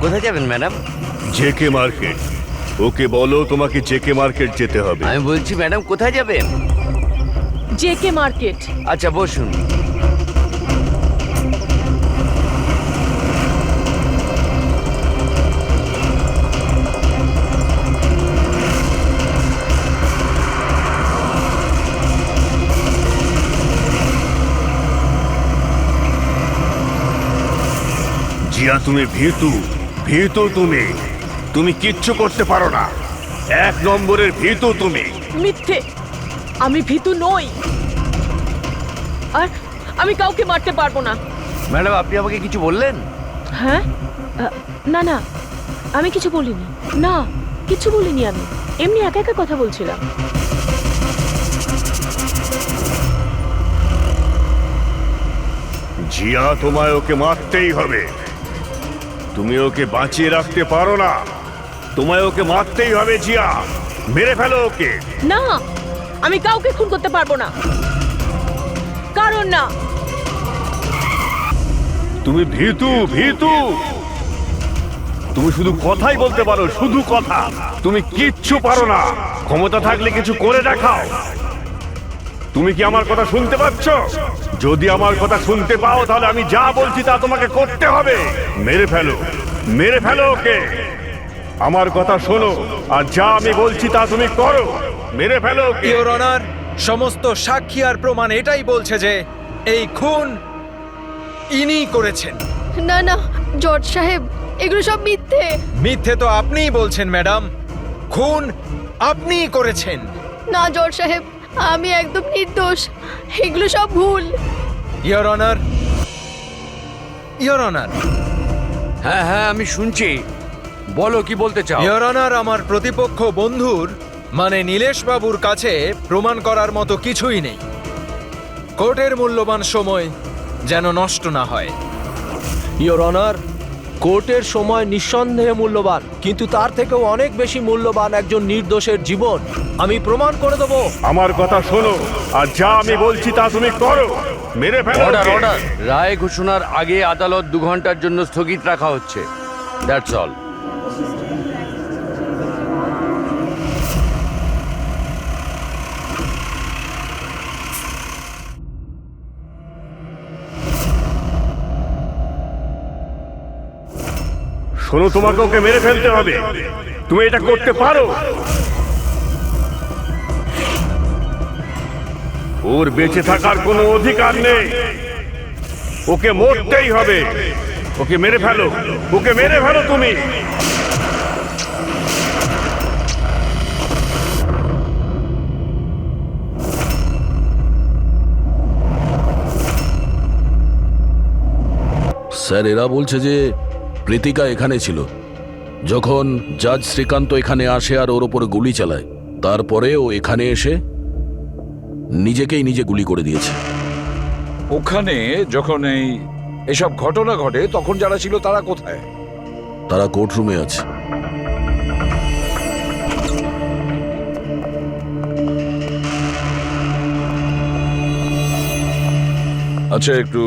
কোথায় যাবেন madam? JK market. ওকে বলো তোমাকে জেকে মার্কেট যেতে হবে। আমি বলছি ম্যাডাম কোথায় যাবেন? JK market. আচ্ছা বসুন। জিয়া তুমি ভীতু, ভীতু তুমি। তুমি কিচ্ছু করতে পারো না। 1 নম্বরের ভীতু তুমি। মিথ্যে, আমি ভীতু নই। আর আমি কাউকে মারতে পারবো না। ম্যাডাম আপনি আমাকে কিছু বললেন? হ্যাঁ, না না, আমি কিছু বলিনি। না, কিছু বলিনি। আমি এমনি একা একা কথা বলছিলাম। জিয়া তোমায় ওকে মারতেই হবে। তুমি ওকে বাঁচিয়ে রাখতে পারো না। তোমায় ওকে মারতেই হবে জিয়া। মেরে ফেলো ওকে। না, আমি কাউকে খুন করতে পারবো না। কারণ না, তুমি ভীতু, ভীতু। তুমি শুধু কথাই বলতে পারো, শুধু কথা। তুমি কিচ্ছু পারো না। ক্ষমতা থাকলে কিছু করে দেখাও। তুমি কি আমার কথা শুনতে পাচ্ছ? যদি আমার কথা শুনতে পাও তাহলে আমি যা বলছি তা তোমাকে করতে হবে। মেরে ফেলো, মেরে ফেলো ওকে। আমার কথা শোনো, আর যা আমি বলছি তা তুমি করো। মেরে ফেলো ওকে। ইওর অনার, সমস্ত সাক্ষী আর প্রমাণ এটাই বলছে যে এই খুন ইনি করেছেন। না না জজ সাহেব, এগুলো সব মিথ্যে। মিথ্যে তো আপনিই বলছেন ম্যাডাম। খুন আপনিই করেছেন। না জজ সাহেব, আমি একদম নির্দোষ। এগুলো সব ভুল। ইওর অনার, ইওর অনার, হ্যাঁ হ্যাঁ আমি শুনছি, বলো কি বলতে চাও? ইওর অনার, আমার প্রতিপক্ষ বন্ধুর মানে নীলেশ বাবুর কাছে প্রমাণ করার মতো কিছুই নেই। কোর্টের মূল্যবান সময় যেন নষ্ট না হয়। ইওর অনার, কোর্টের সময় নিঃসন্দেহে মূল্যবান, কিন্তু তার থেকেও অনেক বেশি মূল্যবান একজন নির্দোষের জীবন। আমি প্রমাণ করে দেবো। আমার কথা শোনো, আর যা আমি বলছি তা তুমি করো। মেরে ফেলো অর্ডার ওকে। অর্ডার। রায় ঘোষণার আগে আদালত 2 ঘন্টার জন্য স্থগিত রাখা হচ্ছে। That's all. শোনো, তোমাকে ওকে মেরে ফেলতে হবে। তুমি এটা করতে পারো। ওর বেঁচে থাকার কোনো অধিকার নেই। ওকে মরতেই হবে। ওকে মেরে ফেলো, ওকে মেরে ফেলো তুমি। স্যার, এরা বলছে যে প্রীতিকা এখানে ছিল যখন জাজ শ্রীকান্ত এখানে আসে আর ওর ওপরে গুলি চালায়। তারপরে ও এখানে এসে নিজেকেই নিজে গুলি করে দিয়েছে। ওখানে যখন এসব ঘটনা ঘটে তখন যারা ছিল তারা কোথায়? তারা কোর্টরুমে আছে। আচ্ছা, একটু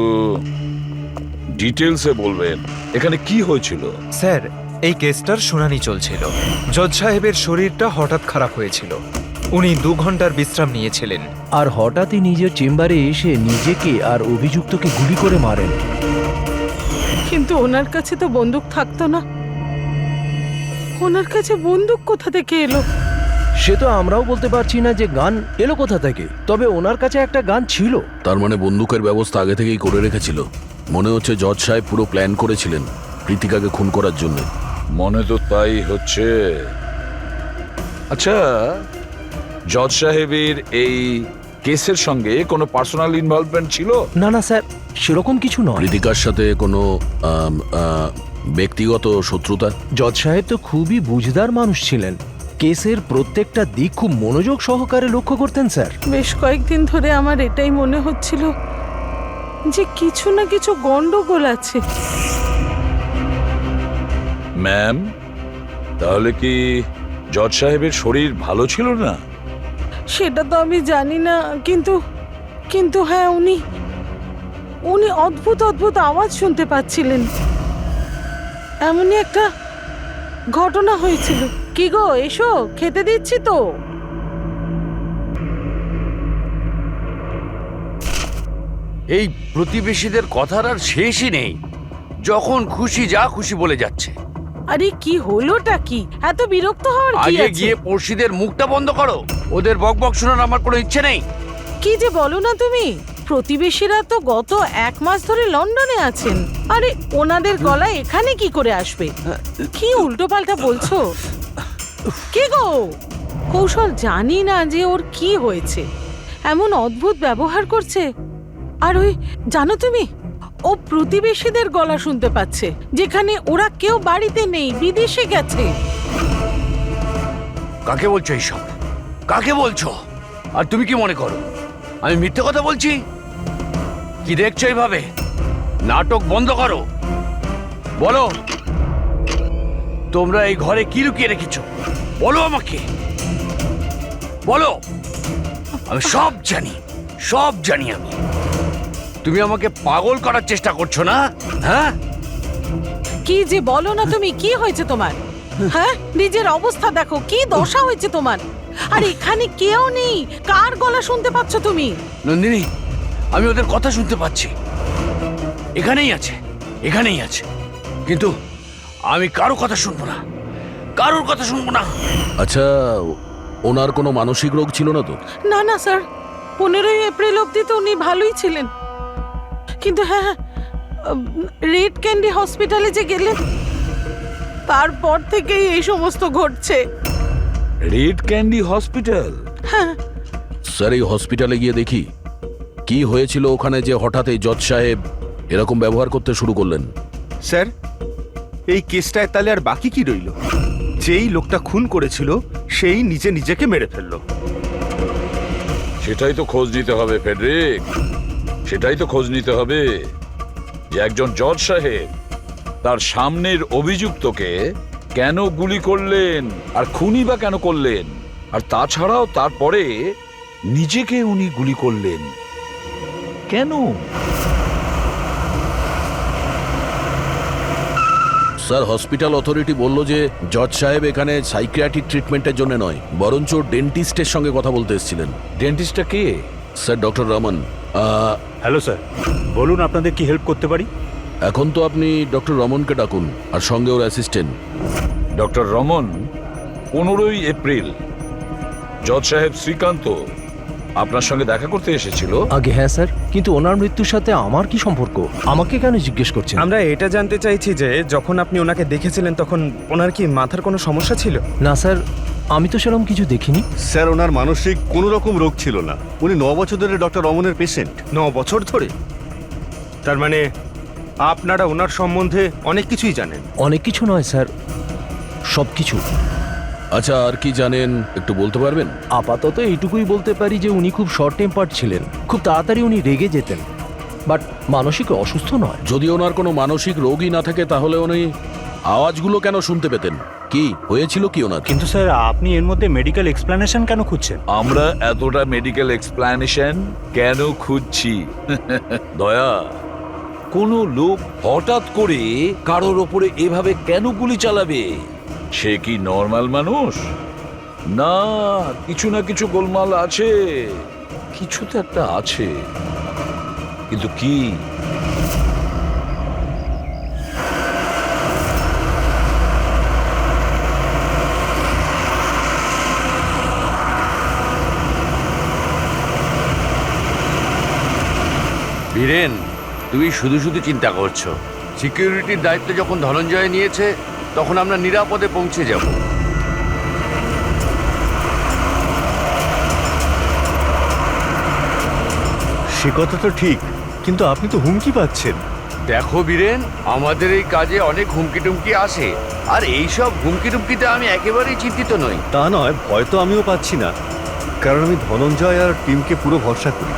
ডিটেলসে বলবেন এখানে কি হয়েছিল? স্যার, এই কেসটার শুনানি চলছিল। জজ সাহেবের শরীরটা হঠাৎ খারাপ হয়েছিল। উনি 2 ঘন্টার বিশ্রাম নিয়েছিলেন। আর হঠাৎই নিজের চেম্বারে এসে নিজেকে আর অভিযুক্তকে গুলি করে মারেন। কিন্তু ওনার কাছে তো বন্দুক থাকতো না। ওনার কাছে বন্দুক কোথা থেকে এলো? সে তো আমরাও বলতে পারছি না যে গান এলো কোথা থেকে, তবে ওনার কাছে একটা গান ছিল। তার মানে বন্দুকের ব্যবস্থা আগে থেকেই করে রেখেছিল। মনে হচ্ছে জজ সাহেব পুরো প্ল্যান করেছিলেন প্রীতিকাকে খুন করার জন্য। মনে তো তাই হচ্ছে। আচ্ছা, জজ সাহেবের এই কেসের সঙ্গে কোনো পার্সোনাল ইনভলভমেন্ট ছিল? না না স্যার, সেরকম কিছু নয়। প্রীতিকার সাথে কোনো ব্যক্তিগত শত্রুতা? জজ সাহেব তো খুবই বুঝদার মানুষ ছিলেন। কেসের প্রত্যেকটা দিক খুব মনোযোগ সহকারে লক্ষ্য করতেন স্যার। বেশ কয়েকদিন ধরে আমার এটাই মনে হচ্ছিল যে কিছু না কিছু গন্ডগোল আছে। ম্যাম, তাহলে কি জজ সাহেবের শরীর ভালো ছিল না? সেটা তো আমি জানি না, কিন্তু কিন্তু হ্যাঁ, উনি অদ্ভুত অদ্ভুত আওয়াজ শুনতে পাচ্ছিলেন। এমনই একটা ঘটনা হয়েছিল। কি গো, এসো, খেতে দিচ্ছি তো। এই প্রতিবেশীদের কথার আর শেষই নেই, যখন খুশি যা খুশি বলে যাচ্ছে। আরে কি হলোটা কি? এত বিরক্ত হওয়ার কি আগে আছে? গিয়ে পড়শিদের মুখটা বন্ধ করো, ওদের বকবক শোনার আমার কোনো ইচ্ছে নেই। কি যে বলো না তুমি। প্রতিবেশীরা তো গত 1 মাস ধরে লন্ডনে আছেন। আরে ওনাদের গলা এখানে কি করে আসবে? কি উল্টোপাল্টা বলছো? কি গো কৌশল, জানি না যে ওর কি হয়েছে, এমন অদ্ভুত ব্যবহার করছে। আর ওই জানো তুমি, ও প্রতিবেশীদের গলা শুনতে পাচ্ছে, যেখানে ওরা কেউ বাড়িতে নেই, বিদেশে গেছে। কাকে বলছো এইসব? কাকে বলছো? আর তুমি কি মনে করো আমি মিথ্যে কথা বলছি? কি দেখছো এইভাবে? নাটক বন্ধ করো। বলো, তোমরা এই ঘরে কি লুকিয়ে রেখেছো? বলো আমাকে, বলো। আমি সব জানি, সব জানি আমি। তুমি আমাকে পাগল করার চেষ্টা করছো না? হ্যাঁ, কি যে বলো না তুমি, কি হয়েছে তোমার? হ্যাঁ, নিজের অবস্থা দেখো, কি দশা হয়েছে তোমার। আর এখানে কেউ নেই, কার গলা শুনতে পাচ্ছ তুমি? নন্দিনী, আমি ওদের কথা শুনতে পাচ্ছি। এখানেই আছে, এখানেই আছে, কিন্তু আমি কারো কথা শুনবো না, কারোর কথা শুনবো না। আচ্ছা, ওনার কোনো মানসিক রোগ ছিল না তো? না না স্যার, 15ই এপ্রিল অবধি তো উনি ভালোই ছিলেন। কিন্তু হ্যাঁ, রেড ক্যান্ডি হসপিটালে যে গেলেন, তারপর থেকেই এই সমস্ত ঘটছে। Red candy hospital? হ্যাঁ, স্যার, এই হসপিটালে গিয়ে দেখি কি হয়েছিল ওখানে যে হঠাৎ এই জজ সাহেব এরকম ব্যবহার করতে শুরু করলেন। স্যার, এই কেসটায় তাহলে আর বাকি কি রইল? যেই লোকটা খুন করেছিল সেই নিজেকে মেরে ফেললো। সেটাই তো খোঁজ নিতে হবে ফেডরিক, সেটাই তো খোঁজ নিতে হবে যে একজন জজ সাহেব তার সামনের অভিযুক্তকে কেন গুলি করলেন, আর খুনি বা কেন করলেন, আর তাছাড়াও তারপরে নিজেকে উনি গুলি করলেন কেন? স্যার, হসপিটাল অথরিটি বলল যে জজ সাহেব এখানে সাইকিয়াট্রিক ট্রিটমেন্টের জন্য নয়, বরঞ্চ ডেন্টিস্টের সঙ্গে কথা বলতে এসেছিলেন। ডেন্টিস্টটা কে? Sir, doctor Raman. Hello sir, বলুন আপনাদের কি হেল্প করতে পারি? এখন তো আপনি ডক্টর রমনকে ডাকুন, আর সঙ্গে ওর অ্যাসিস্ট্যান্ট। ডক্টর রমন 15ই এপ্রিল জজ সাহেব শ্রীকান্ত আপনার সঙ্গে দেখা করতে এসেছিল। আগে হ্যাঁ স্যার, কিন্তু ওনার মৃত্যুর সাথে আমার কি সম্পর্ক? আমাকে কেন জিজ্ঞেস করছেন? আমরা এটা জানতে চাইছি যে যখন আপনি ওনাকে দেখেছিলেন তখন ওনার কি মাথার কোনো সমস্যা ছিল? না স্যার, আমি তো সেরকম কিছু দেখিনি। স্যার, ওনার মানসিক কোনো রকম রোগ ছিল না। উনি 9 বছর ধরে ডক্টর রমনের পেশেন্ট। 9 বছর ধরে? তার মানে আপনারা ওনার সম্বন্ধে অনেক কিছুই জানেন। অনেক কিছু নয় স্যার, সব কিছু। আচ্ছা, আর কি জানেন একটু বলতে পারবেন? আপাতত এইটুকুই বলতে পারি যে উনি খুব শর্ট টেম্পার্ড ছিলেন, খুব তাড়াতাড়ি উনি রেগে যেতেন, বাট মানসিক অসুস্থ নয়। যদি ওনার কোনো মানসিক রোগই না থাকে তাহলে উনি আওয়াজগুলো কেন শুনতে পেতেন? কি হয়েছিল কি ওনার? কিন্তু স্যার, আপনি এর মধ্যে মেডিকেল এক্সপ্লেনেশন কেন খুঁজছেন? আমরা এতটা মেডিকেল এক্সপ্লেনেশন কেন খুঁজছি? দয়া, কোনো লোক হঠাৎ করে কারোর ওপরে এভাবে কেন গুলি চালাবে? সে কি নর্মাল মানুষ? না, কিছু না কিছু গোলমাল আছে, কিছু তো একটা আছে, কিন্তু কি? বীরেন, তুমি শুধু শুধু চিন্তা করছো। সিকিউরিটির দায়িত্ব যখন ধনঞ্জয় নিয়েছে তখন আমরা নিরাপদে পৌঁছে যাব। সে কথা তো ঠিক, কিন্তু আপনি তো হুমকি পাচ্ছেন। দেখো বীরেন, আমাদের এই কাজে অনেক হুমকি টুমকি আসে, আর এইসব হুমকি টুমকিতে আমি একেবারেই চিন্তিত নই। তা নয়, ভয় তো আমিও পাচ্ছি না, কারণ আমি ধনঞ্জয় আর টিমকে পুরো ভরসা করি।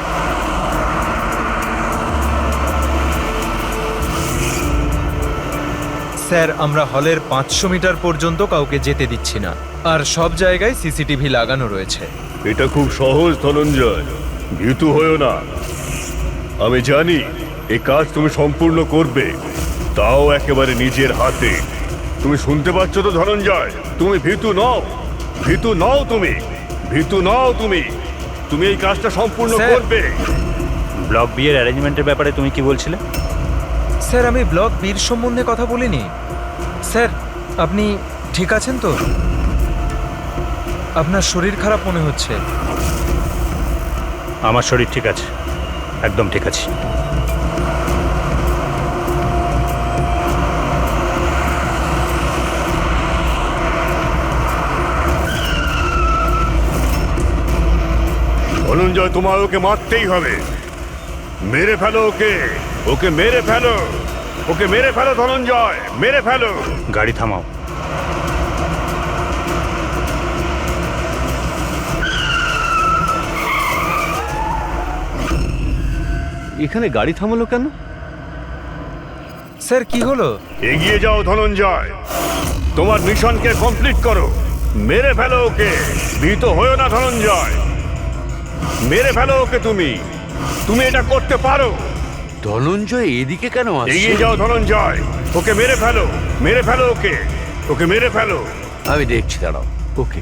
স্যার, আমরা হলের 500 মিটার পর্যন্ত কাউকে যেতে দিচ্ছি না, আর সব জায়গায় সিসিটিভি লাগানো রয়েছে। এটা খুব সহজ ধনঞ্জয়, ভীতু হয়েও না। আমি জানি এই কাজ তুমি সম্পূর্ণ করবে, তাও একেবারে নিজের হাতে। তুমি শুনতে পাচ্ছ তো ধনঞ্জয়? তুমি ভীতু নও, ভীতু নও, তুমি ভীতু নও, তুমি এই কাজটা সম্পূর্ণ স্যার। করবে। ব্লক বিয়ের অ্যারেঞ্জমেন্টের ব্যাপারে তুমি কি বলছিলে? স্যার আমি ব্লক বীর সম্বন্ধে কথা বলিনি। স্যার আপনি ঠিক আছেন তো? আপনার শরীর খারাপ মনে হচ্ছে। আমার শরীর ঠিক আছে, একদম ঠিক আছে। ধনঞ্জয়, তোমার ওকে মারতেই হবে। মেরে ফেলো ওকে, ওকে মেরে ফেলো, ওকে মেরে ফেলো ধনঞ্জয়, মেরে ফেলো। গাড়ি থামাও। এখানে গাড়ি থামালো কেন? স্যার কি হলো? এগিয়ে যাও ধনঞ্জয়, তোমার মিশনকে কমপ্লিট করো। মেরে ফেলো ওকে, ভীত হয়েও না ধনঞ্জয়, মেরে ফেলো ওকে। তুমি এটা করতে পারো। ধনঞ্জয় এদিকে কেন আসছে? এগিয়ে যাও ধনঞ্জয়, ওকে মেরে ফেলো ওকে, ওকে মেরে ফেলো। আমি দেখছি, দাঁড়াও। ওকে।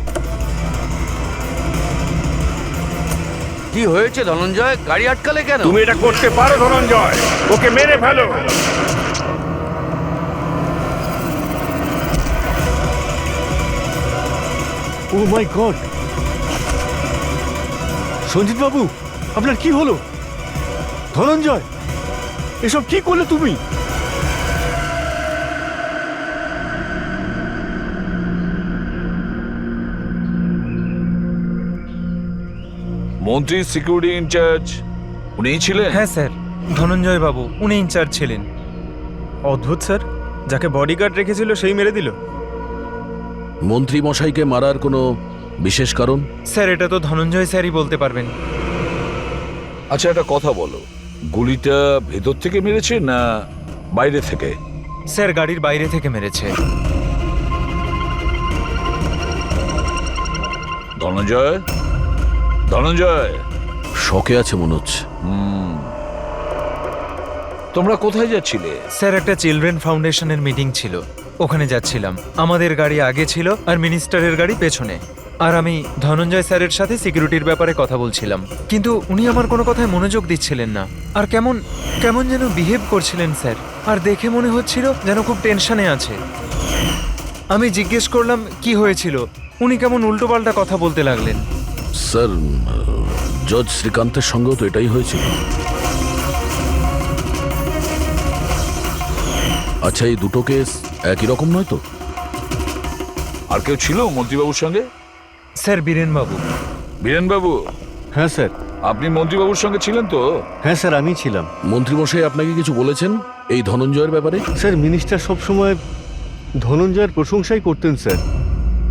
কি হয়েছে ধনঞ্জয়? গাড়ি আটকালে কেন? তুমি এটা করতে পারো ধনঞ্জয়, ওকে মেরে ফেলো। ও মাই গড, সঞ্জিত বাবু, আপনার কি হলো? ধনঞ্জয়, এসব কি করলে তুমি? মন্ত্রী সিকিউরিটি ইনচার্জ উনিই ছিলেন? হ্যাঁ স্যার, ধনঞ্জয় বাবু উনি ইনচার্জ ছিলেন। অদ্ভুত স্যার, যাকে বডিগার্ড রেখেছিল সেই মেরে দিল। মন্ত্রী মশাইকে মারার কোনো বিশেষ কারণ? স্যার এটা তো ধনঞ্জয় স্যারই বলতে পারবেন। আচ্ছা একটা কথা বলো, গুলিটা ভেতর থেকে মেরেছে না বাইরে থেকে? স্যার গাড়ির বাইরে থেকে মেরেছে। ধনঞ্জয়, ধনঞ্জয়, শকে আছে মনে হচ্ছে। তোমরা কোথায় যাচ্ছিলে? স্যার একটা চিলড্রেন ফাউন্ডেশনের মিটিং ছিল, ওখানে যাচ্ছিলাম। আমাদের গাড়ি আগে ছিল আর মিনিস্টারের গাড়ি পেছনে। আর আমি ধনঞ্জয় স্যারের সাথে সিকিউরিটির ব্যাপারে কথা বলছিলাম, কিন্তু উনি আমার কোনো কথায় মনোযোগ দিচ্ছিলেন না। আর কেমন কেমন যেন বিহেভ করছিলেন স্যার, আর দেখে মনে হচ্ছিল যেন খুব টেনশনে আছে। আমি জিজ্ঞেস করলাম কি হয়েছিল, উনি কেমন উল্টোপাল্টা কথা বলতে লাগলেন। স্যার, জজ শ্রীকান্তের সঙ্গেও তো এটাই হয়েছিল। আচ্ছা, এই দুটো কেস একই রকম নয় তো? আর কেউ ছিল মন্ত্রীবাবুর সঙ্গে? স্যার বীরেনবাবু। বীরেনবাবু, হ্যাঁ স্যার। আপনি মন্ত্রীবাবুর সঙ্গে ছিলেন তো? হ্যাঁ স্যার, আমি ছিলাম। মন্ত্রীমশাই আপনাকে কিছু বলেছেন এই ধনঞ্জয়ের ব্যাপারে? স্যার, মিনিস্টার সবসময় ধনঞ্জয়ের প্রশংসাই করতেন স্যার।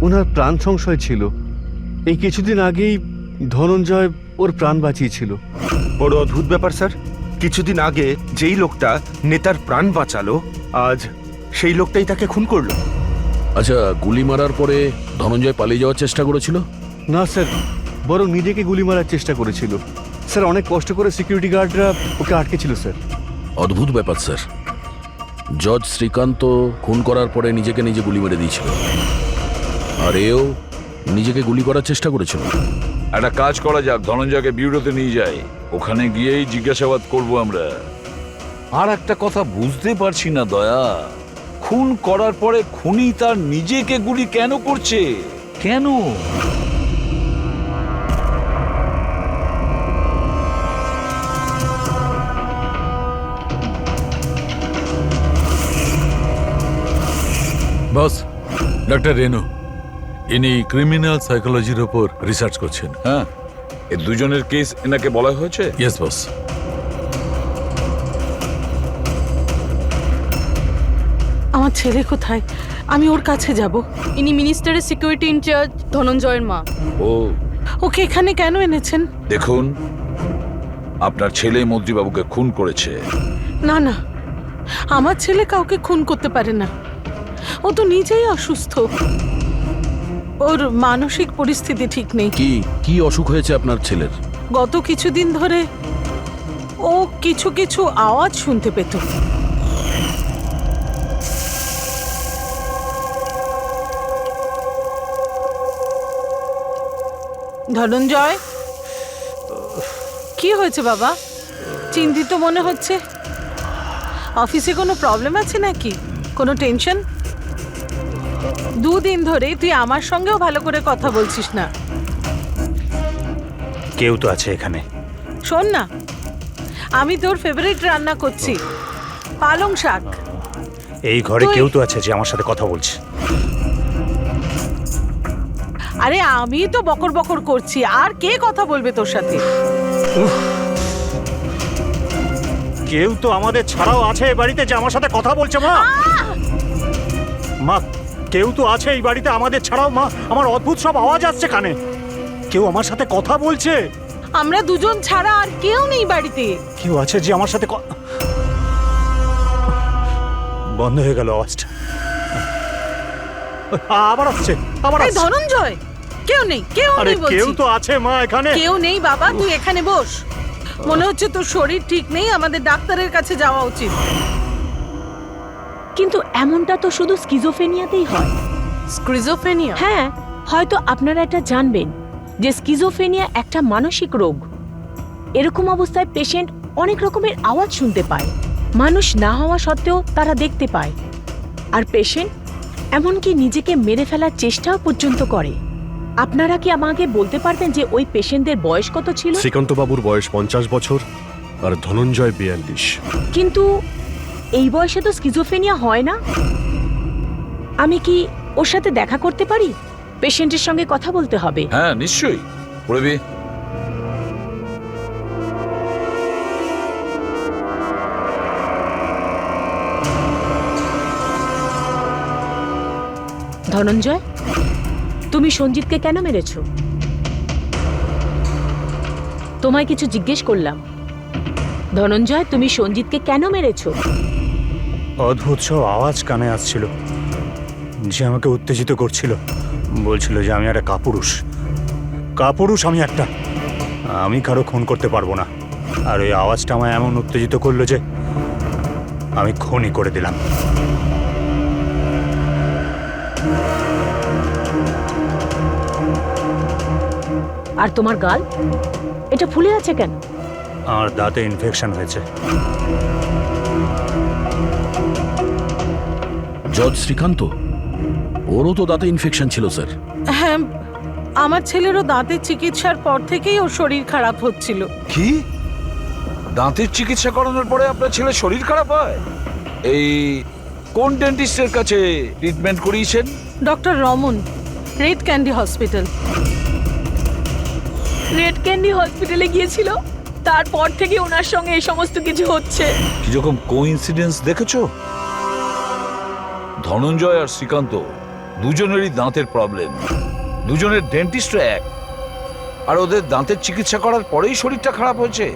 ওনার প্রাণ সংশয় ছিল। এই কিছুদিন আগেই ধনঞ্জয় ওর প্রাণ বাঁচিয়েছিল। বড় অদ্ভুত ব্যাপার স্যার, কিছুদিন আগে যেই লোকটা নেতার প্রাণ বাঁচালো, আজ সেই লোকটাই তাকে খুন করলো। আচ্ছা, গুলি মারার পরে ধনঞ্জয় পালিয়ে যাওয়ার চেষ্টা করেছিল? না স্যার, বরং নিজেকে গুলি মারার চেষ্টা করেছিল। স্যার, অনেক কষ্ট করে সিকিউরিটি গার্ডরা ওকে আটকেছিল স্যার। অদ্ভুত ব্যাপার স্যার। জজ শ্রীকান্ত খুন করার পরে নিজেকে নিজে গুলি মেরে দিয়েছিল, আর এও নিজেকে গুলি করার চেষ্টা করেছিল। একটা কাজ করা যাক, ধনঞ্জয়কে বিউরোতে নিয়ে যাই, ওখানে গিয়েই জিজ্ঞাসাবাদ করব আমরা। আর একটা কথা বুঝতে পারছি না দয়া, খুন করার পরে খুনি তার নিজেকে গুলি কেন করছে? কেন? বস, ডক্টর রেনু, ইনি ক্রিমিনাল সাইকোলজির উপর রিসার্চ করছেন। হ্যাঁ, এই দুজনের কেস এনাকে বলা হয়েছে? Yes boss. আমার ছেলে কোথায়? আমি ওর কাছে যাব। ইনি মিনিস্টারের সিকিউরিটি ইনচার্জ ধনঞ্জয়ের মা। ও, ওকে এখানে কেন এনেছেন? দেখুন, আপনার ছেলে মন্ত্রীবাবুকে খুন করেছে। না না, আমার ছেলে কাউকে খুন করতে পারে না। ও তো নিজেই অসুস্থ, ওর মানসিক পরিস্থিতি ঠিক নেই। কি কি অসুখ হয়েছে আপনার ছেলের? গত কিছুদিন ধরে ও কিছু কিছু আওয়াজ শুনতে পেত। ধনঞ্জয়, কি হয়েছে বাবা? চিন্তিত মনে হচ্ছে। অফিসে কোনো প্রবলেম আছে নাকি? কোনো টেনশন? 2 দিন ধরে তুই আমার সঙ্গেও ভালো করে কথা বলছিস না। কেউ তো আছে এখানে। শোন না, আমি তোর ফেভারিট রান্না করছি, পালং শাক। এই ঘরে তুই- কেউ তো আছে যে আমার সাথে কথা বলছে। আরে আমি তো বকর বকর করছি, আর কে কথা বলবে তোর সাথে? কেউ তো আমাদের ছাড়াও আছে এই বাড়িতে যে আমার সাথে কথা বলছে। মা, মা, কেউ তো আছে এই বাড়িতে আমাদের ছাড়াও। মা, আমার অদ্ভুত সব আওয়াজ আসছে কানে। কেউ আমার সাথে কথা বলছে। আমরা দুজন ছাড়া আর কেউ নেই বাড়িতে। কেউ আছে যে আমার সাথে বন্ধ হয়ে গেল আওয়াজটা। আবার আসছে, আবার এই আসছে। ধনঞ্জয়, কেউ নেই, কেউ আরে নেই বলছি। কেউ তো আছে মা এখানে। কেউ নেই বাবা, তুই এখানে বস। মনে হচ্ছে তোর শরীর ঠিক নেই, আমাদের ডাক্তারের কাছে যাওয়া উচিত। কিন্তু এমনটা তো শুধু স্কিজোফেনিয়াতেই হয়। স্কিজোফ্রেনিয়া? হ্যাঁ, হয়তো আপনারা এটা জানবেন যে স্কিজোফ্রেনিয়া একটা মানসিক রোগ। এরকম অবস্থায় পেশেন্ট অনেক রকমের আওয়াজ শুনতে পায়, মানুষ না হওয়া সত্ত্বেও তারা দেখতে পায়, আর পেশেন্ট এমনকি নিজেকে মেরে ফেলার চেষ্টাও পর্যন্ত করে। আপনারা কি আমাকে বলতে পারবেন যে ওই পেশেন্টদের বয়স কত ছিল? শ্রীকান্তবাবুর বয়স 50 বছর আর ধনঞ্জয় 42। কিন্তু এই বয়সে তো স্কিজোফ্রেনিয়া হয় না। আমি কি ওর সাথে দেখা করতে পারি? পেশেন্টের সঙ্গে কথা বলতে হবে। হ্যাঁ নিশ্চয়ই পড়বি। ধনঞ্জয়, তুমি সঞ্জিতকে কেন মেরেছ? তোমায় কিছু জিজ্ঞেস করলাম। ধনঞ্জয়, তুমি সঞ্জিতকে কেন মেরেছ? অদ্ভুত সব আওয়াজ কানে আসছিল যে আমাকে উত্তেজিত করছিল। বলছিল যে আমি একটা কাপুরুষ। কাপুরুষ আমি একটা। আমি কারো খুন করতে পারবো না। আর ওই আওয়াজটা আমায় এমন উত্তেজিত করলো যে আমি খুনই করে দিলাম। আর তোমার গাল এটা ফুলে আছে কেন? আমার দাঁতে ইনফেকশন হয়েছে। জজ শ্রীকান্ত, ওরও তো দাঁতে ইনফেকশন ছিল স্যার। হ্যাঁ, আমার ছেলেরও দাঁতের চিকিৎসার পর থেকেই ওর শরীর খারাপ হচ্ছিল। কি দাঁতের চিকিৎসা করানোর পরে আপনার ছেলে শরীর খারাপ হয়? এই কোন ডেন্টিস্টের কাছে ট্রিটমেন্ট করিয়েছেন? Doctor Raman, red candy hospital. Red candy হসপিটালে গিয়েছিল, তারপর থেকে ওনার সঙ্গে এই সমস্ত কিছু হচ্ছে। কিরকম কোইন্সিডেন্স দেখেছো? ধনঞ্জয় আর শ্রীকান্ত দুজনেরই দাঁতের প্রবলেম, দুজনের ডেন্টিস্ট এক, আর ওদের দাঁতের চিকিৎসা করার পরেই শরীরটা খারাপ হয়েছে।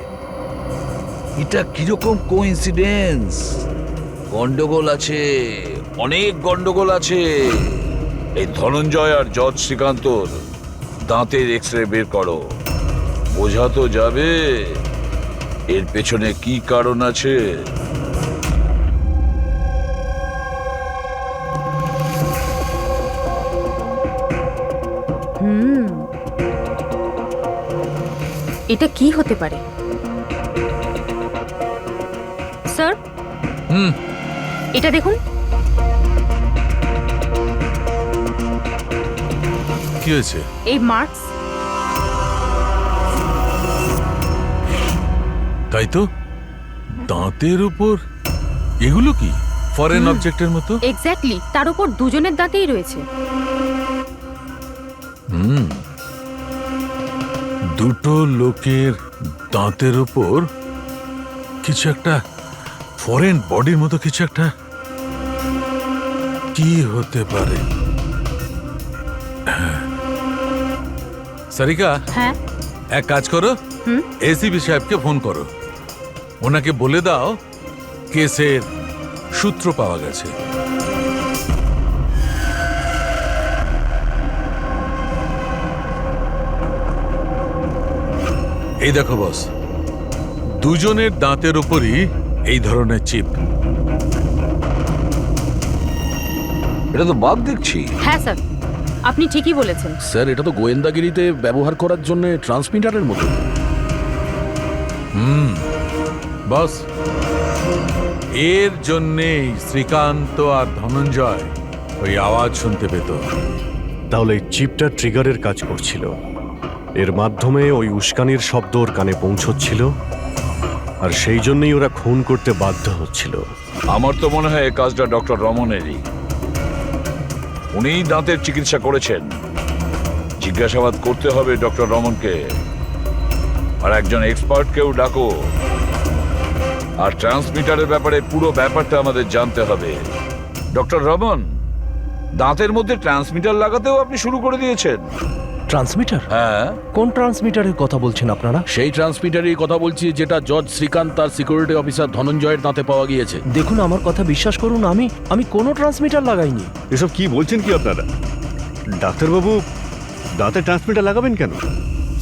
এটা কিরকম কোইন্সিডেন্স? গন্ডগোল আছে, অনেক গন্ডগোল আছে। এই ধনঞ্জয় আর জজ শ্রীকান্তর দাঁতের এক্সরে বের করো, বোঝা তো যাবে এর পেছনে কি কারণ আছে। এটা কি হতে পারে স্যার? এটা দেখুন। কি হয়েছে? এই মার্কস। তাই তো, দাঁতের উপর এগুলো কি ফরেন অবজেক্টের মতো? এক্স্যাক্টলি, তার উপর দুজনের দাঁতেই রয়েছে। দুটো লোকের দাঁতের উপর কিছু একটা ফরেন বডির মতো কিছু একটা। কি হতে পারে? সারিকা, হ্যাঁ এক কাজ করো, এসিপি সাহেবকে ফোন করো, ওনাকে বলে দাও কেসের সূত্র পাওয়া গেছে। এই দেখো বস, দুজনের দাঁতের উপরই এই ধরনের চিপ। এটা তো বাঘ দেখছি। হ্যাঁ স্যার, আপনি ঠিকই বলেছেন। স্যার এটা তো গোয়েন্দাগিরিতে ব্যবহার করার জন্য ট্রান্সমিটারের মতো। বস, এর জন্যেই শ্রীকান্ত আর ধনঞ্জয় ওই আওয়াজ শুনতে পেত। তাহলে এই চিপটা ট্রিগারের কাজ করছিল, এর মাধ্যমে ওই উস্কানির শব্দ ওর কানে পৌঁছচ্ছিল, আর সেই জন্যই ওরা খুন করতে বাধ্য হচ্ছিল। আমার তো মনে হয় এই কাজটা ডক্টর রমনেরই। উনিই দাঁতের চিকিৎসা করেছেন। জিজ্ঞাসাবাদ করতে হবে ডক্টর রমনকে, আর একজন এক্সপার্টকেও ডাকো। আর ট্রান্সমিটারের ব্যাপারে পুরো ব্যাপারটা আমাদের জানতে হবে। ডক্টর রমন, দাঁতের মধ্যে ট্রান্সমিটার লাগাতেও আপনি শুরু করে দিয়েছেন? ট্রান্সমিটার? হ্যাঁ। কোন ট্রান্সমিটারের কথা বলছেন আপনারা? সেই ট্রান্সমিটারের কথা বলছি যেটা জজ শ্রীকান্ত তার সিকিউরিটি অফিসার ধনঞ্জয়ের দাঁতে পাওয়া গিয়েছে। দেখুন, আমার কথা বিশ্বাস করুন, আমি কোনো ট্রান্সমিটার লাগাইনি। এসব কি বলছেন কি আপনারা? ডাক্তারবাবু, দাঁতে ট্রান্সমিটার লাগাবেন কেন?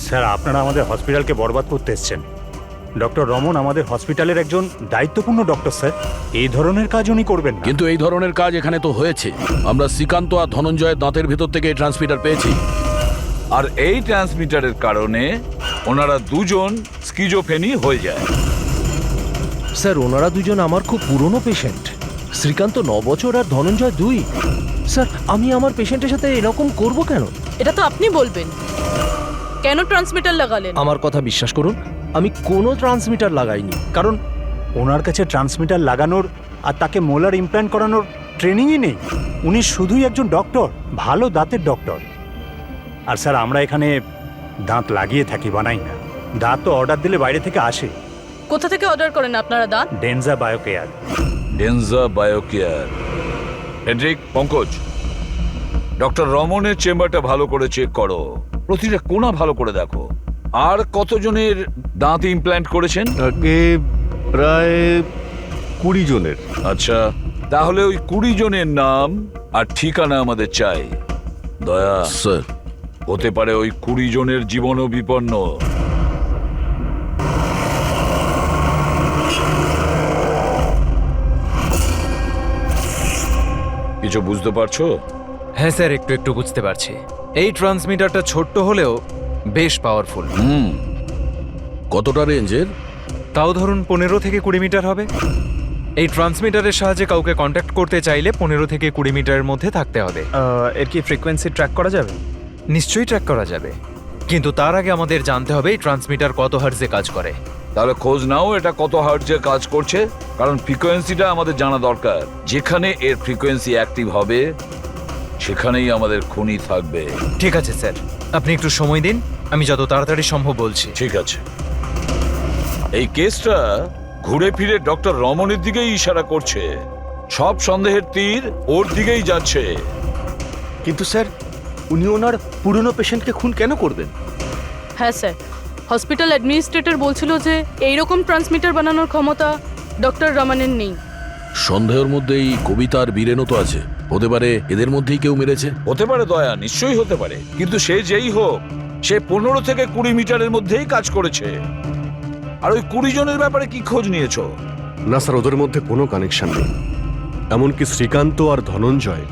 স্যার, আপনারা আমাদের হসপিটালকে বরবাদ করতে এসছেন। ডক্টর রমন আমাদের হসপিটালের একজন দায়িত্বপূর্ণ ডক্টর স্যার, এই ধরনের কাজ উনি করবেন না। কিন্তু এই ধরনের কাজ এখানে তো হয়েছে। আমরা শ্রীকান্ত আর ধনঞ্জয়ের দাঁতের ভেতর থেকে এই ট্রান্সমিটার পেয়েছি। আর এই ট্রান্সমিটারের কারণে ওনারা দুজন স্কিজোফ্রেনি হয়ে যায়। স্যার, ওনারা দুজন আমার খুব পুরনো পেশেন্ট। শ্রীকান্ত 9 বছর আর ধনঞ্জয় 2। স্যার, আমি আমার পেশেন্টের সাথে এরকম করব কেন? এটা তো আপনি বলবেন। কেন ট্রান্সমিটার লাগালেন? আমার কথা বিশ্বাস করুন, আমি কোনো ট্রান্সমিটার লাগাইনি। কারণ ওনার কাছে ট্রান্সমিটার লাগানোর আর তাকে মোলার ইমপ্ল্যান্ট করানোর ট্রেনিংই নেই। উনি শুধুই একজন ডক্টর, ভালো দাঁতের ডক্টর। আর স্যার, আমরা এখানে দাঁত লাগিয়ে থাকি, বানাই না। দাঁত তো অর্ডার দিলে বাইরে থেকে আসে। কোথা থেকে অর্ডার করেন আপনারা দাঁত? ডেনজা biocare. ডেনজা biocare. Hendrick, Pankaj, doctor রমনের চেম্বারটা ভালো করে চেক করো। প্রতিটা কোণা ভালো করে দেখো। আর কতজনের দাঁত ইমপ্ল্যান্ট করেছেন? আগে প্রায় 20 জনের। আচ্ছা, তাহলে ওই 20 জনের নাম আর ঠিকানা আমাদের চাই। দয়া স্যার, হতে পারে ওই 20 জনের জীবনও বিপন্ন। কিছু বুঝতে পারছো? হ্যাঁ স্যার, একটু একটু বুঝতে পারছি। এই ট্রান্সমিটারটা ছোট্ট হলেও বেশ পাওয়ারফুল। কতটা রেঞ্জের? তাও ধরুন 15 থেকে 20 মিটার হবে। এই ট্রান্সমিটারের সাহায্যে কাউকে কন্ট্যাক্ট করতে চাইলে 15 থেকে 20 মিটারের মধ্যে থাকতে হবে। এর কি ফ্রিকোয়েন্সি ট্র্যাক করা যাবে? নিশ্চয়ই ট্র্যাক করা যাবে, কিন্তু তার আগে আমাদের জানতে হবে এই ট্রান্সমিটার কত হার্জে কাজ করে। তাহলে খোঁজ নাও এটা কত হার্টজে কাজ করছে, কারণ ফ্রিকোয়েন্সিটা আমাদের জানা দরকার। যেখানে এর ফ্রিকোয়েন্সি অ্যাক্টিভ হবে সেখানেই আমাদের খুনি থাকবে। ঠিক আছে স্যার, আপনি একটু সময় দিন, আমি যত তাড়াতাড়ি সম্ভব বলছি। ঠিক আছে। এই কেসটা ঘুরে ফিরে ডক্টর রমনের দিকেই ইশারা করছে। সব সন্দেহের তীর ওর দিকেই যাচ্ছে। কিন্তু স্যার, উনি ওনার পুরনো পেশেন্টকে খুন কেন করবেন? হ্যাঁ স্যার, হসপিটাল অ্যাডমিনিস্ট্রেটর বলছিল যে এইরকম ট্রান্সমিটার বানানোর ক্ষমতা ডক্টর রমনের নেই। সন্দেহের মধ্যে এই কবিতার বীরেনও তো আছে। হতে পারে এদের মধ্যেই কেউ মেরেছে। হতে পারে দয়া, নিশ্চয়ই হতে পারে। কিন্তু সে যেই হোক, সে 15 থেকে 20 মিটারের মধ্যেই কাজ করেছে। আর ওই 20 জনের ব্যাপারে কি খোঁজ নিয়েছো? না স্যার, ওদের মধ্যে কোনো কানেকশন নেই। এমনকি শ্রীকান্ত আর ধনঞ্জয়,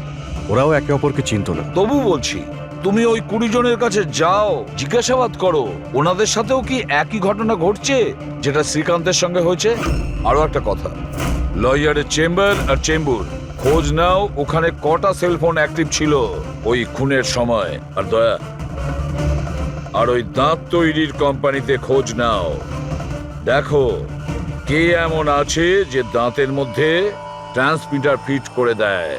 ওরাও একে অপরকে চিনত না। তবু বলছি, তুমি ওই 20 জনের কাছে যাও, জিজ্ঞাসাবাদ করো ওনাদের সাথেও কি একই ঘটনা ঘটছে যেটা শ্রীকান্তের সঙ্গে হয়েছে। আরো একটা কথা, লয়ারের চেম্বার আর চেম্বুর খোঁজ নাও, ওখানে কটা সেলফোন অ্যাক্টিভ ছিল ওই খুনের সময়। আর দয়া, আর ওই দাঁত তৈরির কোম্পানিতে খোঁজ নাও, দেখো কে এমন আছে যে দাঁতের মধ্যে ট্রান্সমিটার ফিট করে দেয়।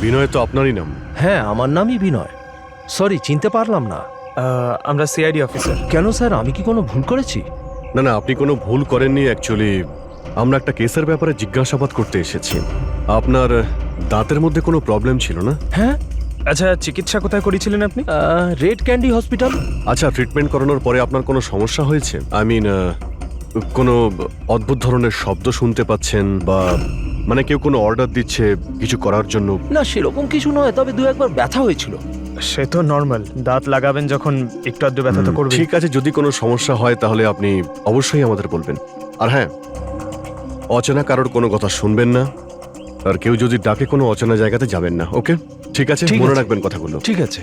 বিনয় তো আপনারই নাম? হ্যাঁ, আমার নামই বিনয়। সরি, চিনতে পারলাম না। আমরা সিআইডি অফিসার। কেন স্যার, আমি কি কোনো ভুল করেছি? না না, আপনি কোনো ভুল করেননি। অ্যাকচুয়ালি আমরা একটা কেসের ব্যাপারে জিজ্ঞাসাবাদ করতে এসেছি। আপনার দাঁতের মধ্যে কোনো প্রবলেম ছিল না? হ্যাঁ। আচ্ছা, চিকিৎসা কোথায় করেছিলেন আপনি? Red candy hospital. আচ্ছা, ট্রিটমেন্ট করানোর পরে আপনার কোনো সমস্যা হয়েছে? আই মিন, কোনো অদ্ভুত ধরনের শব্দ শুনতে পাচ্ছেন, বা মানে কেউ কোনো অর্ডার দিচ্ছে কিছু করার জন্য? না, সেরকম কিছু নয়, তবে 2-1 ব্যথা হয়েছিল। সে তো নর্মাল, দাঁত লাগাবেন যখন একটু আধটু ব্যথা তো করবে। ঠিক আছে, যদি কোনো সমস্যা হয় তাহলে আপনি অবশ্যই আমাদের বলবেন। আর হ্যাঁ, অচেনা কারোর কোনো কথা শুনবেন না, আর কেউ যদি ডাকে কোনো অচেনা জায়গাতে যাবেন না। ওকে, ঠিক আছে, ঠিক মনে আছে। রাখবেন কথাগুলো। ঠিক আছে।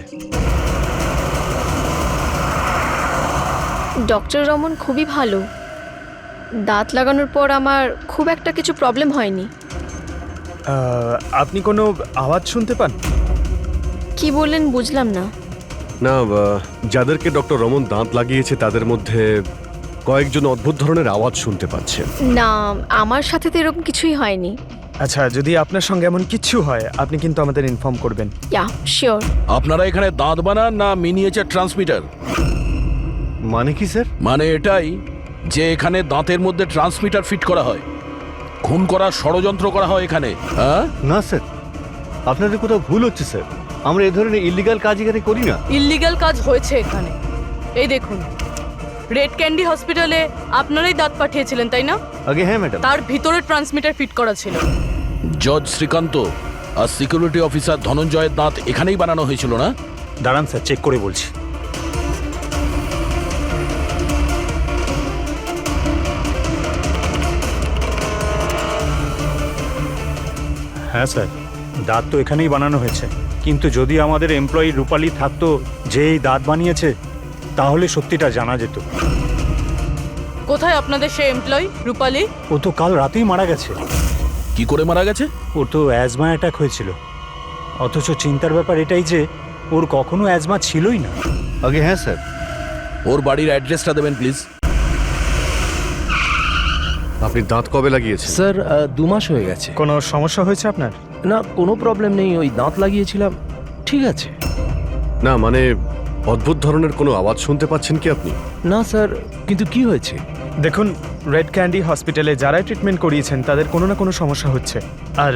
ডক্টর রমন খুবই ভালো। দাঁত লাগানোর পর আমার খুব একটা কিছু প্রবলেম হয়নি। আপনি কোনো আওয়াজ শুনতে পান? কি বললেন বুঝলাম না। না, যাদেরকে ডক্টর রমন দাঁত লাগিয়েছে তাদের মধ্যে কয়েকজন অদ্ভুত ধরনের আওয়াজ শুনতে পাচ্ছেন। না, আমার সাথে তো এরকম কিছুই হয়নি। আচ্ছা, যদি আপনার সঙ্গে এমন কিছু হয় আপনি কিন্তু আমাদের ইনফর্ম করবেন। Yeah sure. আপনারা এখানে দাঁত বানান না মিনিয়েচার ট্রান্সমিটার? মানে কি স্যার? মানে এটাই যে এখানে দাঁতের মধ্যে ট্রান্সমিটার ফিট করা হয়, খুন করার ষড়যন্ত্র করা হয় এখানে। হ্যাঁ, না স্যার, আপনাদের কোথাও ভুল হচ্ছে স্যার। আমরা এই ধরনের ইলিগাল কাজ এখানে করি না। ইল্লিগাল কাজ হয়েছে এখানে। এই দেখুন, রেড ক্যান্ডি হসপিটালে আপনারাই দাঁত পাঠিয়েছিলেন তাই না? আগে হ্যাঁ ম্যাডাম। তার ভিতরে ট্রান্সমিটার ফিট করা ছিল। জজ শ্রীকান্ত আর সিকিউরিটি অফিসার ধনঞ্জয়ের দাঁত এখানেই বানানো হয়েছিল না? দাঁড়ান স্যার, চেক করে বলছি। হ্যাঁ স্যার, দাঁত তো এখানেই বানানো হয়েছে, কিন্তু যদি আমাদের এমপ্লয়ি রূপালী থাকতো যে এই দাঁত বানিয়েছে, তাহলে সত্যিটা জানা যেত। কোথায় আপনাদের সেই এমপ্লয়ি রূপালী? ও তো কাল রাতেই মারা গেছে। কি করে মারা গেছে? ওর তো অ্যাজমা অ্যাটাক হয়েছিল, অথচ চিন্তার ব্যাপার এটাই যে ওর কখনো অ্যাজমা ছিলই না। আগে হ্যাঁ স্যার। ওর বাড়ির অ্যাড্রেসটা দেবেন প্লিজ। আপনি দাঁত কবে লাগিয়েছেন? স্যার 2 মাস হয়ে গেছে। কোনো সমস্যা হয়েছে আপনার? না, কোনো প্রবলেম নেই, ওই দাঁত লাগিয়েছিলাম, ঠিক আছে। না, মানে অদ্ভুত ধরনের কোনো আওয়াজ শুনতে পাচ্ছেন কি আপনি? না স্যার, কিন্তু কি হয়েছে? দেখুন, রেড ক্যান্ডি হসপিটালে যারাই ট্রিটমেন্ট করিয়েছেন তাদের কোনো না কোনো সমস্যা হচ্ছে, আর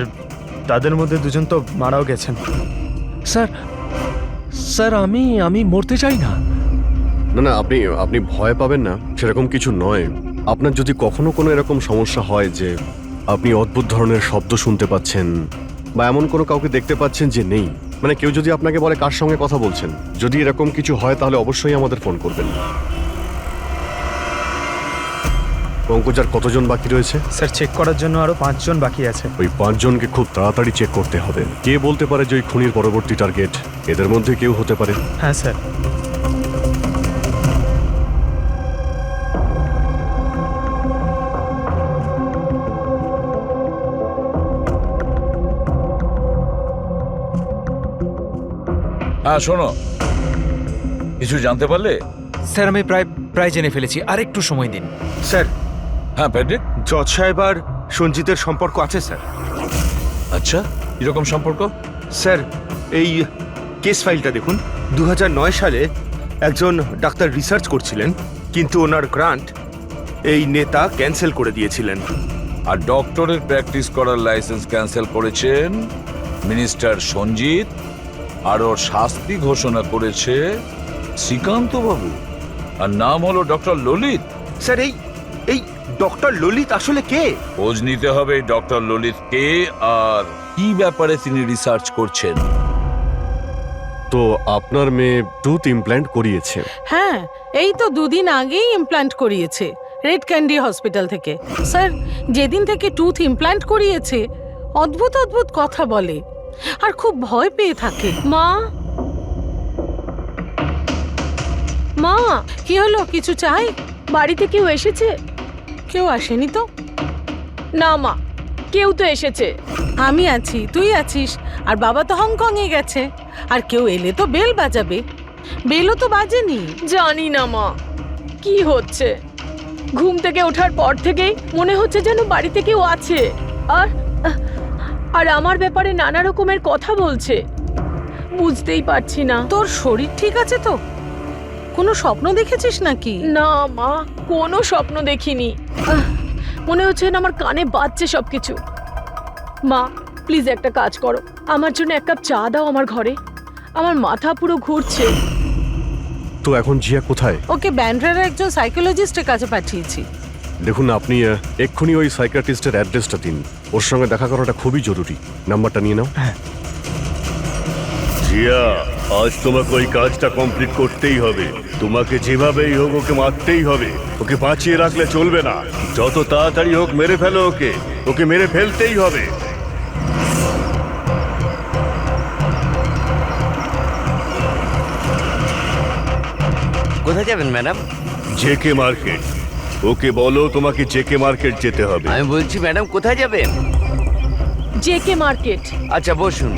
তাদের মধ্যে 2 জন তো মারাও গেছেন। স্যার স্যার আমি মরতে চাই না। না না, আপনি ভয় পাবেন না, সেরকম কিছু নয়। আপনার যদি কখনো কোনো এরকম সমস্যা হয় যে আপনি অদ্ভুত ধরনের শব্দ শুনতে পাচ্ছেন বা এমন কোনো কাউকে দেখতে পাচ্ছেন যে নেই, মানে কেউ যদি আপনাকে বলে কার সঙ্গে কথা বলছেন, যদি এরকম কিছু হয় তাহলে অবশ্যই আমাদের ফোন করবেন। পঙ্কজার কতজন বাকি রয়েছে? স্যার, চেক করার জন্য আরো 5 জন বাকি আছে। ওই 5 জনকে খুব তাড়াতাড়ি চেক করতে হবে। কে বলতে পারে যে ওই খুনির পরবর্তী টার্গেট এদের মধ্যে কেউ হতে পারে? হ্যাঁ স্যার। হ্যাঁ শোনো, কিছু জানতে পারলে? স্যার, আমি প্রায় জেনে ফেলেছি, আর একটু সময় দিন। স্যার, হ্যাঁ প্যাট্রিক। জজ সাহেব আর সঞ্জিতের সম্পর্ক আছে স্যার। আচ্ছা, এরকম সম্পর্ক? স্যার, এই কেস ফাইলটা দেখুন। 2009 সালে একজন ডাক্তার রিসার্চ করছিলেন, কিন্তু ওনার গ্রান্ট এই নেতা ক্যান্সেল করে দিয়েছিলেন। আর ডক্টরের প্র্যাকটিস করার লাইসেন্স ক্যান্সেল করেছেন মিনিস্টার সঞ্জিত, আর ওর শাস্তি ঘোষণা করেছে শ্রীকান্ত বাবু, আর নাম হলো ডক্টর ললিত। স্যার, এই ডক্টর ললিত আসলে কে? খোঁজ নিতে হবে ডক্টর ললিত কে আর কি ব্যাপারে তিনি রিসার্চ করছেন। তো আপনার মেয়ে টুথ ইমপ্ল্যান্ট করিয়েছে? হ্যাঁ, এই তো 2 দিন আগেই ইমপ্ল্যান্ট করিয়েছে রেড ক্যান্ডি হসপিটাল থেকে। স্যার, যেদিন থেকে টুথ ইমপ্ল্যান্ট করিয়েছে অদ্ভুত অদ্ভুত কথা বলে আর খুব ভয় পেয়ে থাকে। মা, মা, কি হলো? কিছু চাই? বাড়িতে কেউ এসেছে? কেউ আসেনি তো। না মা, কেউ তো এসেছে। আমি আছি, তুই আছিস, আর বাবা তো হংকং এ গেছে। আর কেউ এলে তো বেল বাজাবে। বেলও তো বাজেনি। জানি না মা, কি হচ্ছে। ঘুম থেকে ওঠার পর থেকেই মনে হচ্ছে যেন বাড়িতে কেউ আছে, আর আমার ব্যাপারে নানা রকমের কথা বলছে। বুঝতেই পারছি না। তোর শরীর ঠিক আছে তো? কোনো স্বপ্ন দেখেছিস নাকি? না মা, কোনো স্বপ্ন দেখিনি। মনে হচ্ছে না আমার কানে বাজছে সবকিছু। মা, প্লিজ একটা কাজ করো, আমার জন্য 1 কাপ চা দাও আমার ঘরে। আমার মাথা পুরো ঘুরছে। তো এখন জিয়া কোথায়? ওকে ব্যান্ড্রার একজন সাইকোলজিস্টের কাছে পাঠিয়েছি। দেখুন, আপনি এক্ষুনি ওই সাইকিয়াট্রিস্টের অ্যাড্রেসটা দিন। ওর সঙ্গে দেখা করাটা খুবই জরুরি। নাম্বারটা নিয়ে নাও। হ্যাঁ। জিয়া, আজ তোমাকে ওই কাজটা কমপ্লিট করতেই হবে। তোমাকে যেভাবেই হোক ওকে মারতেই হবে। ওকে বাঁচিয়ে রাখলে চলবে না। যত তাড়াতাড়ি হোক মেরে ফেলো ওকে। ওকে মেরে ফেলতেই হবে। কোথায় যাবেন ম্যাডাম? JK market. ওকে বলো তোমাকে জেকে মার্কেট যেতে হবে। আমি বলছি ম্যাডাম কোথায় যাবেন? JK market. আচ্ছা বসুন।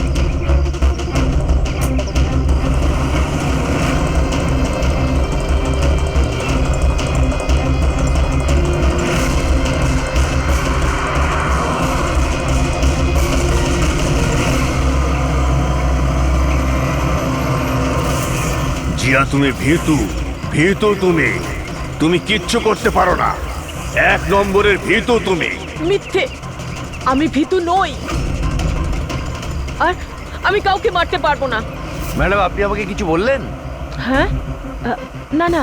জিয়া, তুমি ভীতু। ভীতু তুমি। তুমি কিচ্ছু করতে পারো না। 1 নম্বরের ভীতু তুমি। মিথ্যে, আমি ভীতু নই, আর আমি কাউকে মারতে পারবো না। ম্যাডাম আপনি আমাকে কিছু বললেন? হ্যাঁ, না না,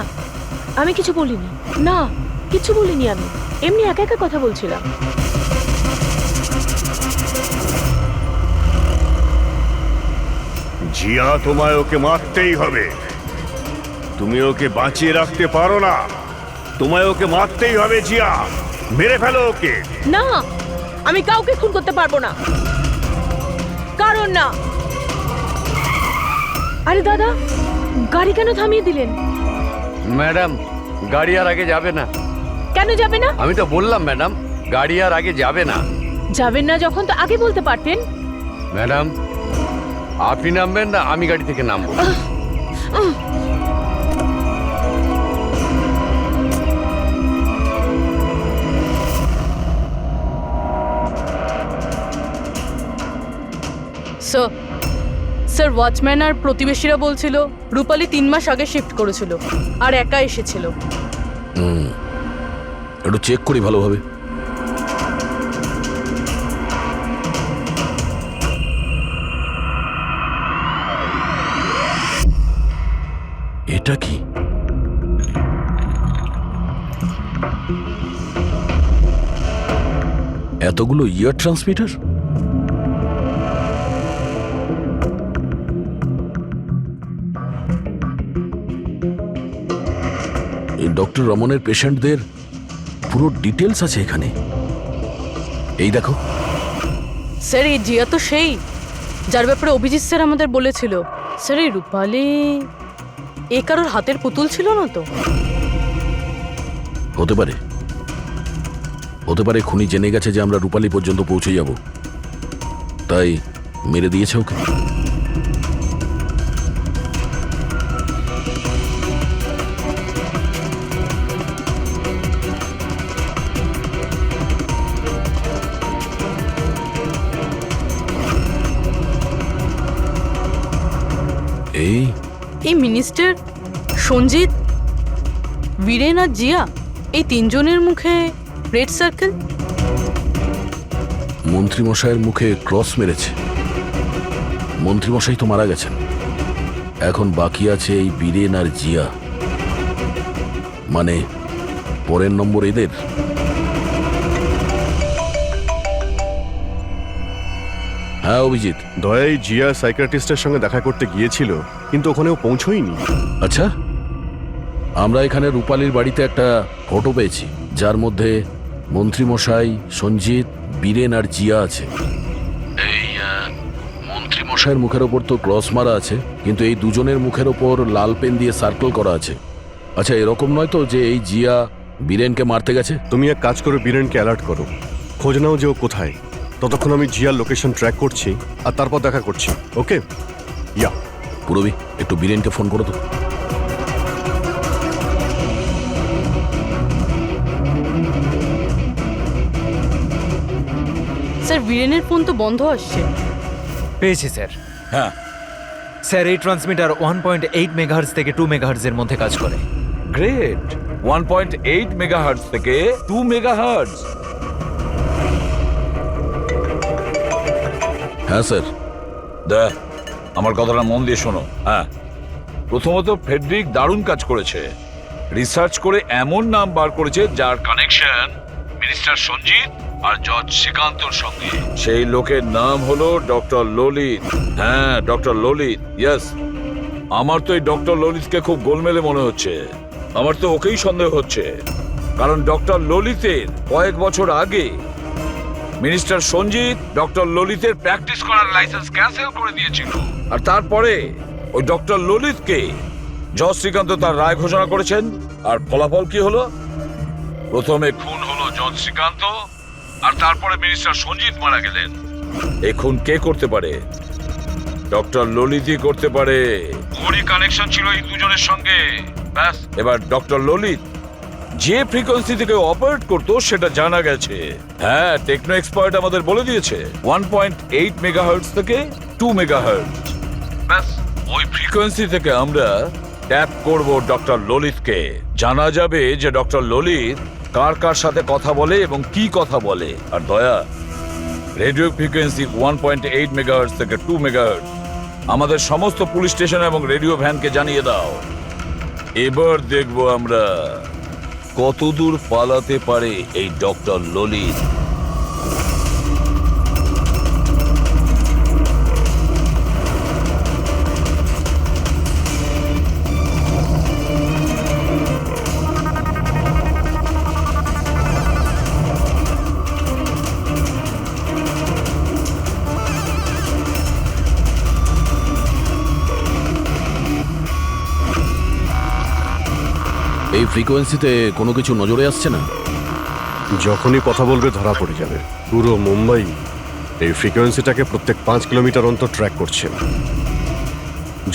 আমি কিছু বলিনি। না, কিছু বলিনি। আমি এমনি একা একা কথা বলছিলাম। জিয়া, তোমায় ওকে মারতেই হবে। তুমি ওকে বাঁচিয়ে রাখতে পারো না। তোমায় ওকে মারতেই হবে জিয়া। মেরে ফেলো ওকে। না, আমি কাউকে খুন করতে পারবো না। কারণ না। আরে দাদা, গাড়ি কেন থামিয়ে দিলেন? ম্যাডাম গাড়ি আর আগে যাবে না। কেন যাবে না? আমি তো বললাম ম্যাডাম গাড়ি আর আগে যাবে না। যাবেন না যখন তো আগে বলতে পারতেন। ম্যাডাম আপনি নামবেন না আমি গাড়ি থেকে নামবো? স্যার, ওয়াচম্যান আর প্রতিবেশীরা বলছিল রূপালী 3 মাস আগে শিফট করেছিল আর একা এসেছিল। একটু চেক করি ভালোভাবে। এটা কি? এতগুলো ইয়ার ট্রান্সমিটার? ডক্টর রমনের পেশেন্টদের পুরো ডিটেলস আছে এখানে। এই দেখো। স্যার, এই জিয়া তো সেই যার ব্যাপারে অভিজিৎ স্যার আমাদের বলেছিল। স্যার, এই রূপালী এ কারোর হাতের পুতুল ছিল না তো? হতে পারে। হতে পারে খুনি জেনে গেছে যে আমরা রূপালী পর্যন্ত পৌঁছে যাব, তাই মেরে দিয়েছে ওকে। এই মিনিস্টার, সঞ্জিত, বীরেন আর জিয়া, এই 3 জনের মুখে রেড সার্কেল। মন্ত্রীমশাইয়ের মুখে ক্রস মেরেছে। মন্ত্রীমশাই তো মারা গেছেন। এখন বাকি আছে এই বীরেন আর জিয়া। মানে পরের নম্বর এদের। হ্যাঁ অভিজিৎ। দয়াই জিয়া সাইকিয়াট্রিস্টের সঙ্গে দেখা করতে গিয়েছিল, কিন্তু ওখানেও পৌঁছয়নি। আচ্ছা, আমরা এখানে রূপালীর বাড়িতে একটা ফটো পেয়েছি যার মধ্যে মন্ত্রীমশাই, সঞ্জিত, বীরেন আর জিয়া আছে। এই মন্ত্রীমশাইয়ের মুখের ওপর তো ক্রস মারা আছে, কিন্তু এই দুজনের মুখের ওপর লাল পেন দিয়ে সার্কেল করা আছে। আচ্ছা, এরকম নয় তো যে এই জিয়া বীরেনকে মারতে গেছে? তুমি এক কাজ করো, বীরেনকে অ্যালার্ট করো, খোঁজ নাও যে ও কোথায়। ততক্ষণ আমি জিয়ার লোকেশন ট্র্যাক করছি আর তারপর দেখা করছি। ওকে? ইয়া। পুরবি, একটু বীরেনকে ফোন করো তো। স্যার, বীরেনের ফোন তো বন্ধ আসছে। পেয়েছি স্যার। হ্যাঁ স্যার, এই ট্রান্সমিটার 1.8 মেগাহার্জ থেকে 2 মেগাহার্জের মধ্যে কাজ করে। গ্রেট। 1.8 মেগাহার্টজ থেকে 2 মেগাহার্টজ। হ্যাঁ স্যার। দেখ, আমার কথাটা মন দিয়ে শোনো। হ্যাঁ, প্রথমত ফেডরিক দারুণ কাজ করেছে। রিসার্চ করে এমন নাম বার করেছে যার কানেকশন মিনিস্টার সঞ্জিত আর জজ শ্রীকান্তর সঙ্গে। সেই লোকের নাম হলো ডক্টর ললিত। হ্যাঁ, ডক্টর ললিত। ইয়েস, আমার তো এই ডক্টর ললিতকে খুব গোলমেলে মনে হচ্ছে। আমার তো ওকেই সন্দেহ হচ্ছে, কারণ ডক্টর ললিতের কয়েক বছর আগে মিনিস্টার সঞ্জিত ডক্টর ললিতের প্র্যাকটিস করার লাইসেন্স ক্যান্সেল করে দিয়েছিল। আর তারপরে ওই ডক্টর ললিতকে জজ শ্রীকান্ত তার রায় ঘোষণা করেছেন। আর ফলাফল কি হলো? প্রথমে খুন হলো জজ শ্রীকান্ত, আর তারপরে মিনিস্টার সঞ্জিত মারা গেলেন। এই খুন কে করতে পারে? ডক্টর ললিতই করতে পারে। ওরই কানেকশন ছিল এই দুজনের সঙ্গে। ব্যাস, এবার ডক্টর ললিত যে ফ্রিকোয়েন্সি থেকে অপারেট করতো সেটা জানা গেছে। হ্যাঁ, টেকনো এক্সপার্ট আমাদের বলে দিয়েছে 1.8 মেগাহার্টজ থেকে 2 মেগাহার্টজ। ব্যাস, ওই ফ্রিকোয়েন্সি থেকে আমরা ট্যাপ করব ডক্টর ললিতকে। জানা যাবে যে ডক্টর ললিত কার কার সাথে কথা বলে এবং কি কথা বলে। আর দয়া, রেডিও ফ্রিকোয়েন্সি 1.8 মেগাহার্টজ থেকে 2 মেগাহার্টজ আমাদের সমস্ত পুলিশ স্টেশন এবং রেডিও ভ্যানকে জানিয়ে দাও। এবার দেখব আমরা কতদূর পালাতে পারে এই ডক্টর ললিত। এই ফ্রিকোয়েন্সিতে কোনো কিছু নজরে আসছে না? যখনই কথা বলবে ধরা পড়ে যাবে। পুরো মুম্বাই এই ফ্রিকোয়েন্সিটাকে প্রত্যেক 5 কিলোমিটার অন্তর ট্র্যাক করছে।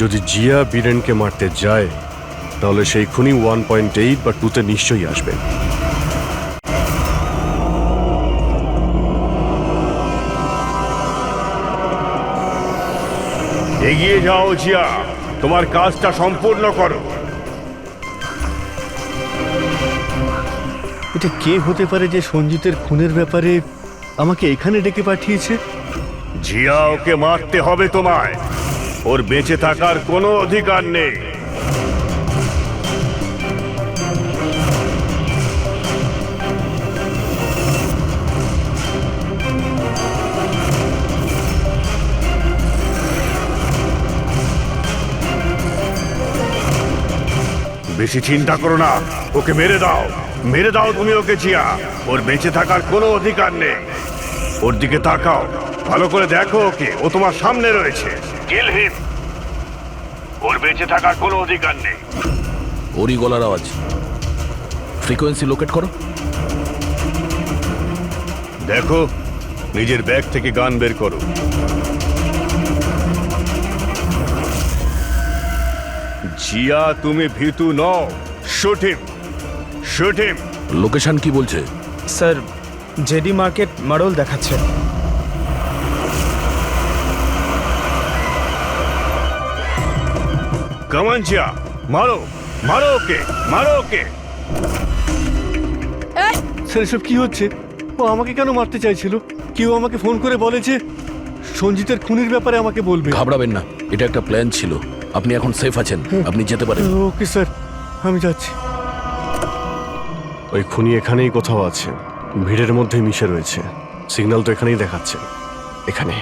যদি জিয়া বীরেনকে মারতে যায় তাহলে সেই খুনি 1.8 বা 2তে নিশ্চয়ই আসবে। এগিয়ে যাও জিয়া, তোমার কাজটা সম্পূর্ণ করো। এটা কে হতে পারে যে সঞ্জিতের খুনের ব্যাপারে আমাকে এখানে ডেকে পাঠিয়েছে? জিয়া, ওকে মারতে হবে তোমায়। ওর বেঁচে থাকার কোনো অধিকার নেই। বেশি চিন্তা করো না, ওকে মেরে দাও। মেরে দাও তুমি ওকে জিয়া, ওর বেঁচে থাকার কোনো অধিকার নেই। ওর দিকে তাকাও, ভালো করে দেখো ওকে, ও তোমার সামনে রয়েছে। কিল হিম। ওর বেঁচে থাকার কোনো অধিকার নেই। ওরই গলার আওয়াজ। ফ্রিকোয়েন্সি লোকেট করো। দেখো, নিজের ব্যাগ থেকে গান বের করো। জিয়া, তুমি ভীতু নও। Shoot him, shoot him. Location কি বলছে? স্যার, জেডি মার্কেট মারোল দেখাচ্ছে। কামান জিয়া, মারো, মারো ওকে, মারো ওকে। স্যার, এসব কি হচ্ছে? ও আমাকে কেন মারতে চাইছিল? কেউ আমাকে ফোন করে বলে যে সঞ্জিতের খুনির ব্যাপারে আমাকে বলবে। ঘাবড়াবেন না, এটা একটা প্ল্যান ছিল। আপনি এখন সেফ আছেন, আপনি যেতে পারেন। ওকে স্যার, আমি যাচ্ছি। ওই খুনি এখানেই কোথাও আছে, ভিড়ের মধ্যে মিশে রয়েছে। সিগন্যাল তো এখানেই দেখাচ্ছে, এখানে।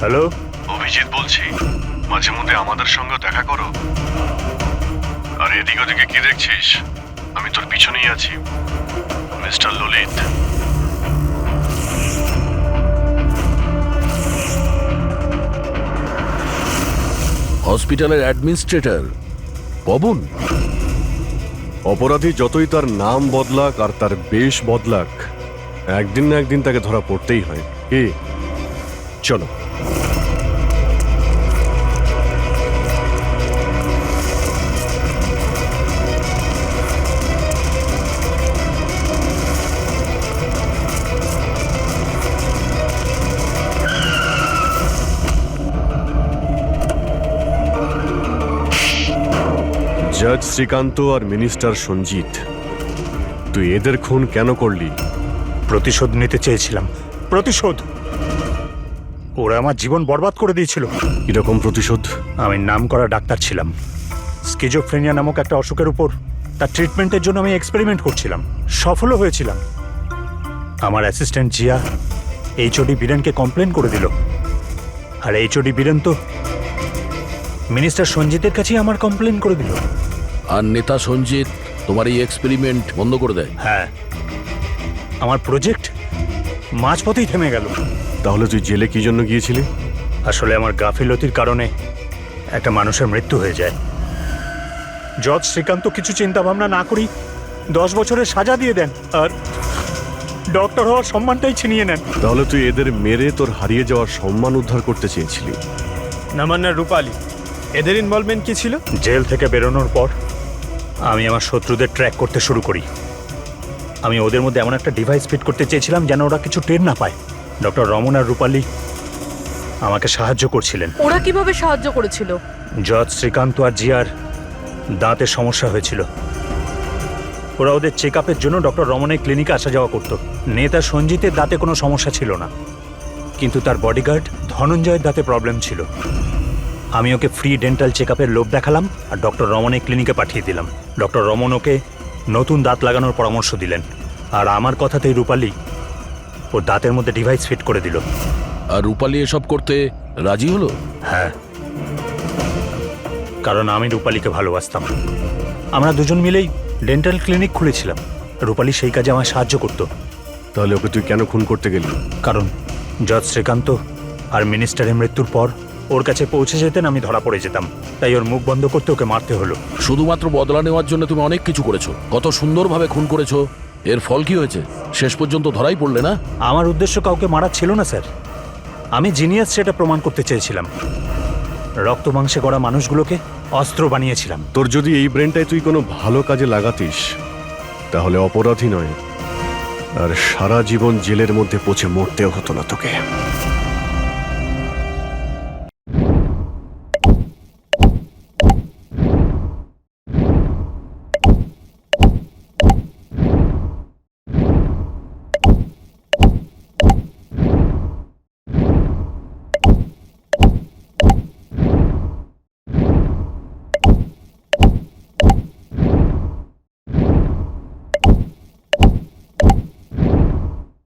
হ্যালো, অভিজিৎ বলছি। মাঝে মধ্যে আমাদের সঙ্গে দেখা করো। আর এদিক ওদিকে কি দেখছিস? আমি তোর পিছনেই আছি, মিস্টার ললিত। হসপিটালের অ্যাডমিনিস্ট্রেটর পবন। অপরাধী যতই তার নাম বদলাক আর তার বেশ বদলাক, একদিন না একদিন তাকে ধরা পড়তেই হয়। কি, চলো। জজ শ্রীকান্ত আর মিনিস্টার সঞ্জিত তুই এদের খুন কেন করলি? প্রতিশোধ নিতে চেয়েছিলাম। প্রতিশোধ। ওরা আমার জীবন বরবাদ করে দিয়েছিল। এরকম প্রতিশোধ? আমি নামকরা ডাক্তার ছিলাম। স্কিজোফ্রেনিয়া নামক একটা অসুখের উপর তার ট্রিটমেন্টের জন্য আমি এক্সপেরিমেন্ট করছিলাম। সফলও হয়েছিলাম। আমার অ্যাসিস্ট্যান্ট জিয়া এইচওডি বীরেনকে কমপ্লেন করে দিল। আর এইচওডি বীরেন তো মিনিস্টার সঞ্জিতের কাছেই আমার কমপ্লেন করে দিল। আর নেতা সঞ্জিত তোমার এই এক্সপেরিমেন্ট বন্ধ করে দেয়। হ্যাঁ, আমার প্রজেক্ট মাঝপথেই থেমে গেল। তাহলে তুই জেলে কি জন্য গিয়েছিলি? আসলে আমার গাফিলতির কারণে একটা মানুষের মৃত্যু হয়ে যায়। জজ শ্রীকান্ত কিছু চিন্তা ভাবনা না করি 10 বছরের সাজা দিয়ে দেন আর ডক্টর হওয়ার সম্মানটাই ছিনিয়ে নেন। তাহলে তুই এদের মেরে তোর হারিয়ে যাওয়ার সম্মান উদ্ধার করতে চেয়েছিলি। নামান্না রূপালী, এদের ইনভলভমেন্ট কি ছিল? জেল থেকে বেরোনোর পর আমি আমার শত্রুদের ট্র্যাক করতে শুরু করি। আমি ওদের মধ্যে এমন একটা ডিভাইস ফিট করতে চেয়েছিলাম যেন ওরা কিছু টের না পায়। ডক্টর রমন আর রূপালী আমাকে সাহায্য করছিলেন। ওরা কিভাবে সাহায্য করেছিল? জজ শ্রীকান্ত আর জিয়ার দাঁতের সমস্যা হয়েছিল। ওরা ওদের চেক আপের জন্য ডক্টর রমনের ক্লিনিকে আসা যাওয়া করত। নেতা সঞ্জিতের দাঁতে কোনো সমস্যা ছিল না, কিন্তু তার বডিগার্ড ধনঞ্জয়ের দাঁতে প্রবলেম ছিল। আমি ওকে ফ্রি ডেন্টাল চেক আপের লোভ দেখালাম আর ডক্টর রমনের ক্লিনিকে পাঠিয়ে দিলাম। ডক্টর রমন ওকে নতুন দাঁত লাগানোর পরামর্শ দিলেন। আর আমার কথাতেই রূপালী ওর দাঁতের মধ্যে ডিভাইস ফিট করে দিল। আর রূপালী এসব করতে রাজি হলো? হ্যাঁ, কারণ আমি রূপালীকে ভালোবাসতাম। আমরা দুজন মিলেই ডেন্টাল ক্লিনিক খুলেছিলাম। রূপালী সেই কাজে আমায় সাহায্য করত। তাহলে ওকে তুই কেন খুন করতে গেলি? কারণ জজ শ্রীকান্ত আর মিনিস্টারের মৃত্যুর পর ওর কাছে পৌঁছে যেতেন আমি ধরা পড়ে যেতাম। তাই ওর মুখ বন্ধ করতে ওকে মারতে হলো। শুধুমাত্র বদলা নেওয়ার জন্য তুমি অনেক কিছু করেছো, কত সুন্দরভাবে খুন করেছো। এর ফল কি হয়েছে? শেষ পর্যন্ত ধরাই পড়লে না? আমার উদ্দেশ্য কাউকে মারা ছিল না স্যার। আমি জিনিয়াস সেটা প্রমাণ করতে চেয়েছিলাম। রক্ত মাংসে গড়া মানুষগুলোকে অস্ত্র বানিয়েছিলাম। তোর যদি এই ব্রেনটাই তুই কোনো ভালো কাজে লাগাতিস তাহলে অপরাধী নয়, আর সারা জীবন জেলের মধ্যে পচে মরতেও হতো না তোকে।